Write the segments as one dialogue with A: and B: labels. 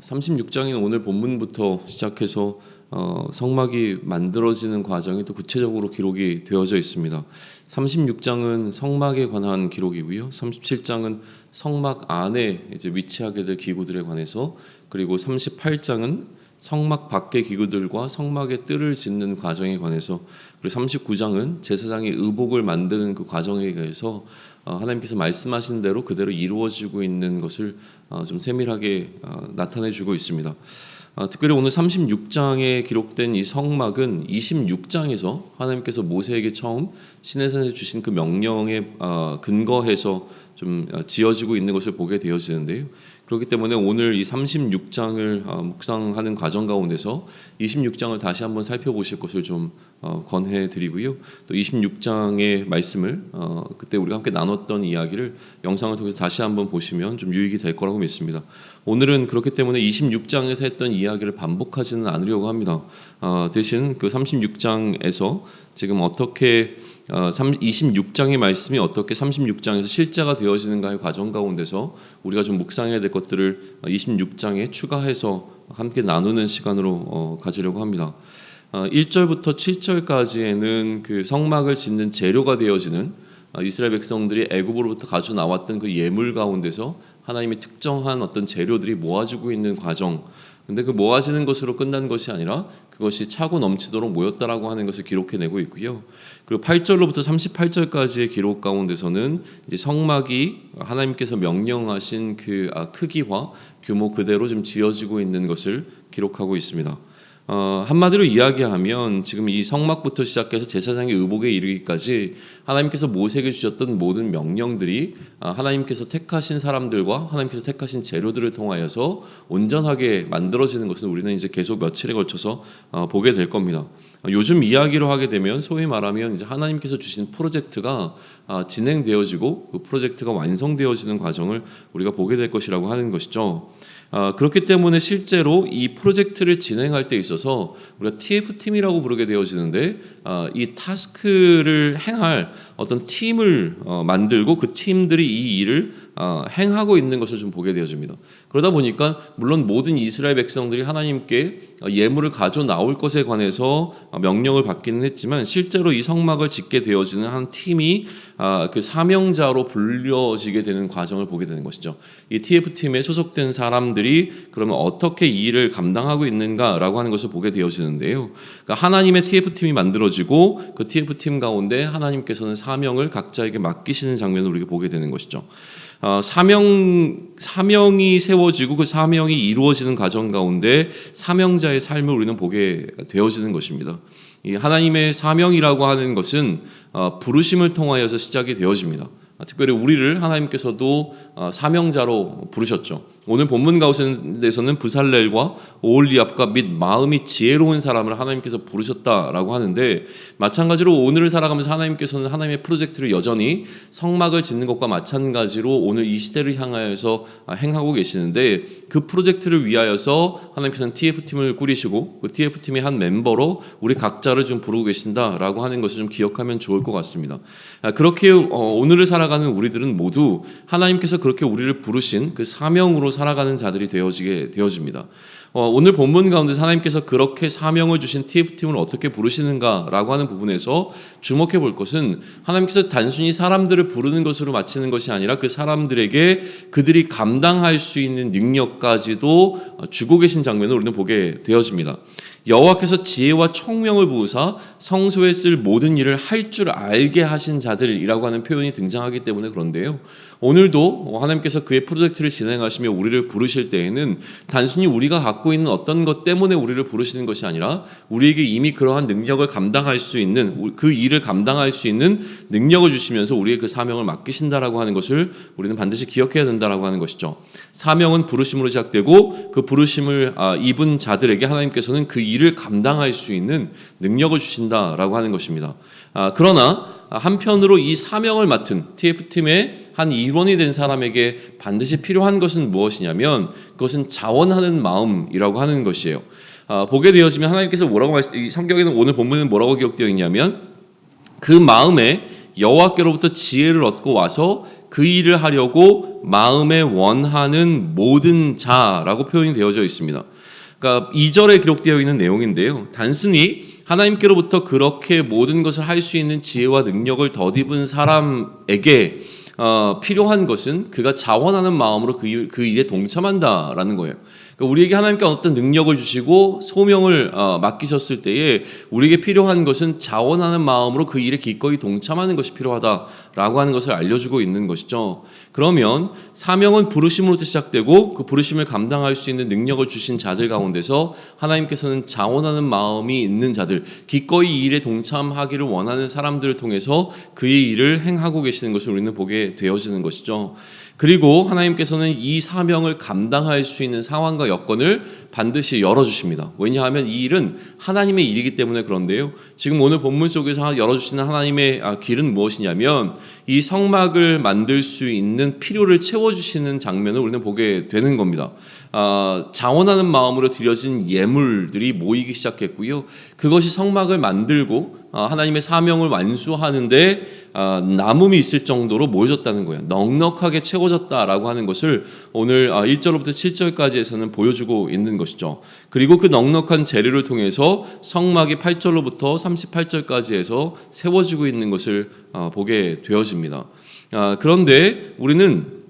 A: 36장인 오늘 본문부터 시작해서 성막이 만들어지는 과정이 또 구체적으로 기록이 되어져 있습니다. 36장은 성막에 관한 기록이고요. 37장은 성막 안에 이제 위치하게 될 기구들에 관해서, 그리고 38장은 성막 밖의 기구들과 성막의 뜰을 짓는 과정에 관해서, 그리고 39장은 제사장이 의복을 만드는 그 과정에 대해서 하나님께서 말씀하신 대로 그대로 이루어지고 있는 것을 좀 세밀하게 나타내주고 있습니다. 특별히 오늘 36장에 기록된 이 성막은 26장에서 하나님께서 모세에게 처음 시내산에 주신 그 명령에 근거해서 좀 지어지고 있는 것을 보게 되어지는데요. 그렇기 때문에 오늘 이 36장을 묵상하는 과정 가운데서 26장을 다시 한번 살펴보실 것을 좀 권해 드리고요. 또 26장의 말씀을 그때 우리가 함께 나눴던 이야기를 영상을 통해서 다시 한번 보시면 좀 유익이 될 거라고 믿습니다. 오늘은 그렇기 때문에 26장에서 했던 이야기를 반복하지는 않으려고 합니다. 대신 그 36장에서 지금 어떻게 26장의 말씀이 어떻게 36장에서 실제가 되어지는가의 과정 가운데서 우리가 좀 묵상해야 될 것들을 26장에 추가해서 함께 나누는 시간으로 가지려고 합니다. 1절부터 7절까지에는 그 성막을 짓는 재료가 되어지는 이스라엘 백성들이 애굽으로부터 가져 나왔던 그 예물 가운데서 하나님이 특정한 어떤 재료들이 모아지고 있는 과정, 근데 그 모아지는 것으로 끝난 것이 아니라 그것이 차고 넘치도록 모였다라고 하는 것을 기록해내고 있고요. 그리고 8절로부터 38절까지의 기록 가운데서는 이제 성막이 하나님께서 명령하신 그 크기와 규모 그대로 좀 지어지고 있는 것을 기록하고 있습니다. 한마디로 이야기하면 지금 이 성막부터 시작해서 제사장의 의복에 이르기까지 하나님께서 모세에게 주셨던 모든 명령들이 하나님께서 택하신 사람들과 하나님께서 택하신 재료들을 통하여서 온전하게 만들어지는 것을 우리는 이제 계속 며칠에 걸쳐서 보게 될 겁니다. 요즘 이야기로 하게 되면 소위 말하면 이제 하나님께서 주신 프로젝트가 진행되어지고 그 프로젝트가 완성되어지는 과정을 우리가 보게 될 것이라고 하는 것이죠. 그렇기 때문에 실제로 이 프로젝트를 진행할 때 있어서 우리가 TF팀이라고 부르게 되어지는데 이 타스크를 행할 어떤 팀을 만들고 그 팀들이 이 일을 행하고 있는 것을 좀 보게 되어집니다. 그러다 보니까 물론 모든 이스라엘 백성들이 하나님께 예물을 가져 나올 것에 관해서 명령을 받기는 했지만 실제로 이 성막을 짓게 되어지는 한 팀이 그 사명자로 불려지게 되는 과정을 보게 되는 것이죠. 이 TF팀에 소속된 사람들이 그러면 어떻게 이 일을 감당하고 있는가라고 하는 것을 보게 되어지는데요. 그러니까 하나님의 TF팀이 만들어지고 그 TF팀 가운데 하나님께서는 사명을 각자에게 맡기시는 장면을 우리가 보게 되는 것이죠. 사명이 세워지고 그 사명이 이루어지는 과정 가운데 사명자의 삶을 우리는 보게 되어지는 것입니다. 이 하나님의 사명이라고 하는 것은 부르심을 통하여서 시작이 되어집니다. 특별히 우리를 하나님께서도 사명자로 부르셨죠. 오늘 본문 가운데서는 브살렐과 오홀리압과 및 마음이 지혜로운 사람을 하나님께서 부르셨다라고 하는데, 마찬가지로 오늘을 살아가면서 하나님께서는 하나님의 프로젝트를 여전히 성막을 짓는 것과 마찬가지로 오늘 이 시대를 향하여서 행하고 계시는데, 그 프로젝트를 위하여서 하나님께서는 TF팀을 꾸리시고 그 TF팀의 한 멤버로 우리 각자를 좀 부르고 계신다라고 하는 것을 좀 기억하면 좋을 것 같습니다. 그렇게 오늘을 살아가는 우리들은 모두 하나님께서 그렇게 우리를 부르신 그 사명으로 살아가는 자들이 되어집니다. 오늘 본문 가운데서 하나님께서 그렇게 사명을 주신 TF팀을 어떻게 부르시는가라고 하는 부분에서 주목해 볼 것은 하나님께서 단순히 사람들을 부르는 것으로 마치는 것이 아니라 그 사람들에게 그들이 감당할 수 있는 능력까지도 주고 계신 장면을 우리는 보게 되어집니다. 여호와께서 지혜와 총명을 부으사 성소에 쓸 모든 일을 할 줄 알게 하신 자들이라고 하는 표현이 등장하기 때문에 그런데요. 오늘도 하나님께서 그의 프로젝트를 진행하시며 우리를 부르실 때에는 단순히 우리가 갖고 있는 어떤 것 때문에 우리를 부르시는 것이 아니라 우리에게 이미 그러한 능력을 감당할 수 있는, 그 일을 감당할 수 있는 능력을 주시면서 우리의 그 사명을 맡기신다라고 하는 것을 우리는 반드시 기억해야 된다라고 하는 것이죠. 사명은 부르심으로 시작되고 그 부르심을 입은 자들에게 하나님께서는 그 일을 감당할 수 있는 능력을 주신다라고 하는 것입니다. 그러나 한편으로 이 사명을 맡은 TF팀의 한 일원이 된 사람에게 반드시 필요한 것은 무엇이냐면 그것은 자원하는 마음이라고 하는 것이에요. 보게 되어지면 하나님께서 성경에는 오늘 본문은 뭐라고 기록되어 있냐면 그 마음에 여호와께로부터 지혜를 얻고 와서 그 일을 하려고 마음에 원하는 모든 자라고 표현이 되어져 있습니다. 그러니까 2절에 기록되어 있는 내용인데요. 단순히 하나님께로부터 그렇게 모든 것을 할 수 있는 지혜와 능력을 덧입은 사람에게 필요한 것은 그가 자원하는 마음으로 그 일에 동참한다라는 거예요. 그러니까 우리에게 하나님께 어떤 능력을 주시고 소명을 맡기셨을 때에 우리에게 필요한 것은 자원하는 마음으로 그 일에 기꺼이 동참하는 것이 필요하다라고 하는 것을 알려주고 있는 것이죠. 그러면 사명은 부르심으로부터 시작되고 그 부르심을 감당할 수 있는 능력을 주신 자들 가운데서 하나님께서는 자원하는 마음이 있는 자들, 기꺼이 이 일에 동참하기를 원하는 사람들을 통해서 그의 일을 행하고 계시는 것을 우리는 보게 되어지는 것이죠. 그리고 하나님께서는 이 사명을 감당할 수 있는 상황과 여건을 반드시 열어주십니다. 왜냐하면 이 일은 하나님의 일이기 때문에 그런데요. 지금 오늘 본문 속에서 열어주시는 하나님의 길은 무엇이냐면 이 성막을 만들 수 있는 필요를 채워주시는 장면을 우리는 보게 되는 겁니다. 자원하는 마음으로 드려진 예물들이 모이기 시작했고요. 그것이 성막을 만들고 하나님의 사명을 완수하는데 남음이 있을 정도로 모여졌다는 거예요. 넉넉하게 채워졌다라고 하는 것을 오늘 1절부터 7절까지에서는 보여주고 있는 것이죠. 그리고 그 넉넉한 재료를 통해서 성막이 8절로부터 38절까지 해서 세워지고 있는 것을 보게 되어집니다. 그런데 우리는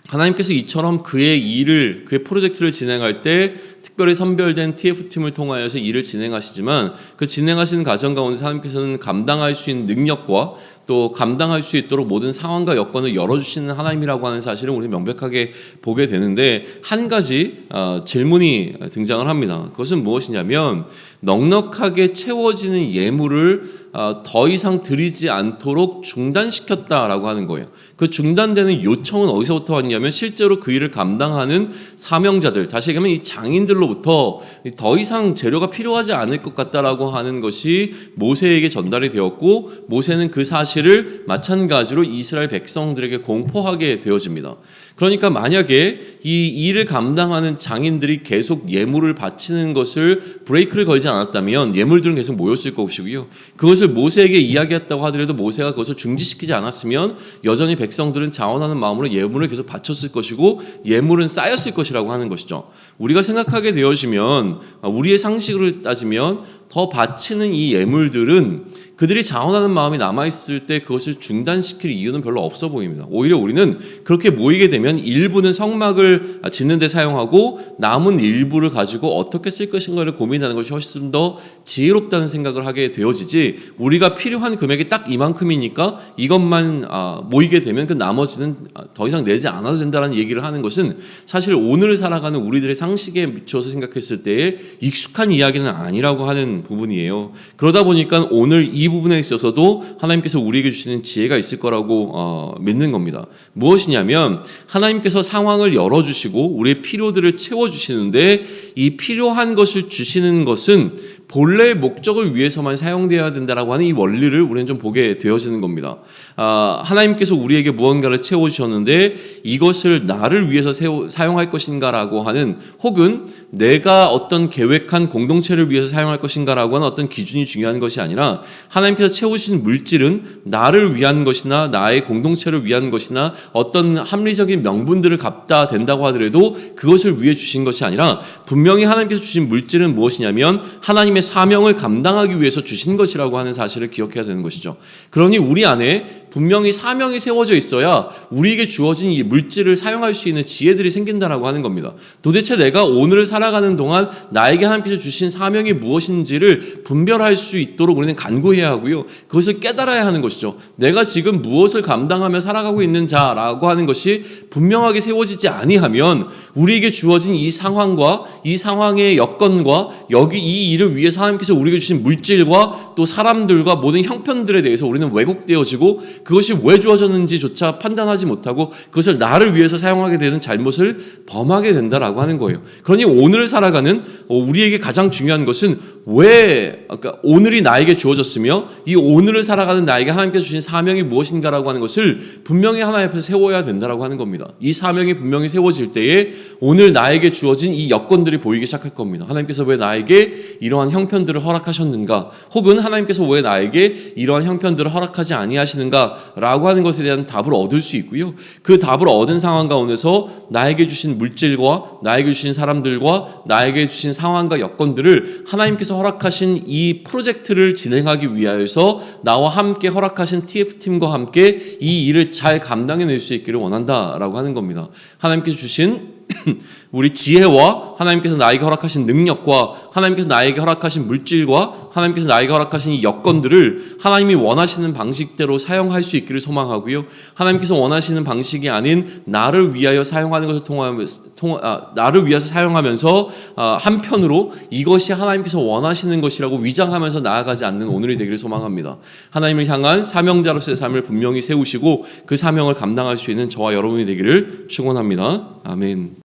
A: 하나님께서 이처럼 그의 일을, 그의 프로젝트를 진행할 때 특별히 선별된 TF팀을 통하여서 일을 진행하시지만 그 진행하시는 과정 가운데 하나님께서는 감당할 수 있는 능력과 또 감당할 수 있도록 모든 상황과 여건을 열어주시는 하나님이라고 하는 사실을 우리는 명백하게 보게 되는데 한 가지 질문이 등장을 합니다. 그것은 무엇이냐면 넉넉하게 채워지는 예물을 더 이상 드리지 않도록 중단시켰다라고 하는 거예요. 그 중단되는 요청은 어디서부터 왔냐면 실제로 그 일을 감당하는 사명자들, 다시 얘기하면 이 장인들로부터 더 이상 재료가 필요하지 않을 것 같다라고 하는 것이 모세에게 전달이 되었고 모세는 그 사실을 마찬가지로 이스라엘 백성들에게 공포하게 되어집니다. 그러니까 만약에 이 일을 감당하는 장인들이 계속 예물을 바치는 것을 브레이크를 걸지 않았다면 예물들은 계속 모였을 것이고요. 그것을 모세에게 이야기했다고 하더라도 모세가 그것을 중지시키지 않았으면 여전히 백성들은 자원하는 마음으로 예물을 계속 바쳤을 것이고 예물은 쌓였을 것이라고 하는 것이죠. 우리가 생각하게 되어지면 우리의 상식으로 따지면 더 바치는 이 예물들은 그들이 자원하는 마음이 남아있을 때 그것을 중단시킬 이유는 별로 없어 보입니다. 오히려 우리는 그렇게 모이게 되면 일부는 성막을 짓는 데 사용하고 남은 일부를 가지고 어떻게 쓸 것인가를 고민하는 것이 훨씬 더 지혜롭다는 생각을 하게 되어지지 우리가 필요한 금액이 딱 이만큼이니까 이것만 모이게 되면 그 나머지는 더 이상 내지 않아도 된다는 얘기를 하는 것은 사실 오늘 살아가는 우리들의 상식에 미쳐서 생각했을 때에 익숙한 이야기는 아니라고 하는 부분이에요. 그러다 보니까 오늘 이 부분에 있어서도 하나님께서 우리에게 주시는 지혜가 있을 거라고 믿는 겁니다. 무엇이냐면 하나님께서 상황을 열어주시고 우리의 필요들을 채워주시는데 이 필요한 것을 주시는 것은 본래의 목적을 위해서만 사용되어야 된다라고 하는 이 원리를 우리는 좀 보게 되어지는 겁니다. 하나님께서 우리에게 무언가를 채워주셨는데 이것을 나를 위해서 사용할 것인가라고 하는 혹은 내가 어떤 계획한 공동체를 위해서 사용할 것인가라고 하는 어떤 기준이 중요한 것이 아니라 하나님께서 채워주신 물질은 나를 위한 것이나 나의 공동체를 위한 것이나 어떤 합리적인 명분들을 갖다 된다고 하더라도 그것을 위해 주신 것이 아니라 분명히 하나님께서 주신 물질은 무엇이냐면 하나님의 사명을 감당하기 위해서 주신 것이라고 하는 사실을 기억해야 되는 것이죠. 그러니 우리 안에 분명히 사명이 세워져 있어야 우리에게 주어진 이 물질을 사용할 수 있는 지혜들이 생긴다라고 하는 겁니다. 도대체 내가 오늘을 살아가는 동안 나에게 하나님께서 주신 사명이 무엇인지를 분별할 수 있도록 우리는 간구해야 하고요. 그것을 깨달아야 하는 것이죠. 내가 지금 무엇을 감당하며 살아가고 있는 자라고 하는 것이 분명하게 세워지지 아니하면 우리에게 주어진 이 상황과 이 상황의 여건과 여기 이 일을 위해서 하나님께서 우리에게 주신 물질과 또 사람들과 모든 형편들에 대해서 우리는 왜곡되어지고 그것이 왜 주어졌는지조차 판단하지 못하고 그것을 나를 위해서 사용하게 되는 잘못을 범하게 된다라고 하는 거예요. 그러니 오늘을 살아가는 우리에게 가장 중요한 것은 그러니까 오늘이 나에게 주어졌으며 이 오늘을 살아가는 나에게 하나님께서 주신 사명이 무엇인가라고 하는 것을 분명히 하나님 앞에서 세워야 된다라고 하는 겁니다. 이 사명이 분명히 세워질 때에 오늘 나에게 주어진 이 여건들이 보이기 시작할 겁니다. 하나님께서 왜 나에게 이러한 형편들을 허락하셨는가, 혹은 하나님께서 왜 나에게 이러한 형편들을 허락하지 아니하시는가라고 하는 것에 대한 답을 얻을 수 있고요. 그 답을 얻은 상황 가운데서 나에게 주신 물질과 나에게 주신 사람들과 나에게 주신 상황과 여건들을 하나님께서 허락하신 이 프로젝트를 진행하기 위하여서 나와 함께 허락하신 TF팀과 함께 이 일을 잘 감당해낼 수 있기를 원한다라고 하는 겁니다. 하나님께서 주신 우리 지혜와 하나님께서 나에게 허락하신 능력과 하나님께서 나에게 허락하신 물질과 하나님께서 나에게 허락하신 이 여건들을 하나님이 원하시는 방식대로 사용할 수 있기를 소망하고요. 하나님께서 원하시는 방식이 아닌 나를 위하여 사용하는 것을 나를 위해서 사용하면서 한편으로 이것이 하나님께서 원하시는 것이라고 위장하면서 나아가지 않는 오늘이 되기를 소망합니다. 하나님을 향한 사명자로서의 삶을 분명히 세우시고 그 사명을 감당할 수 있는 저와 여러분이 되기를 축원합니다. 아멘.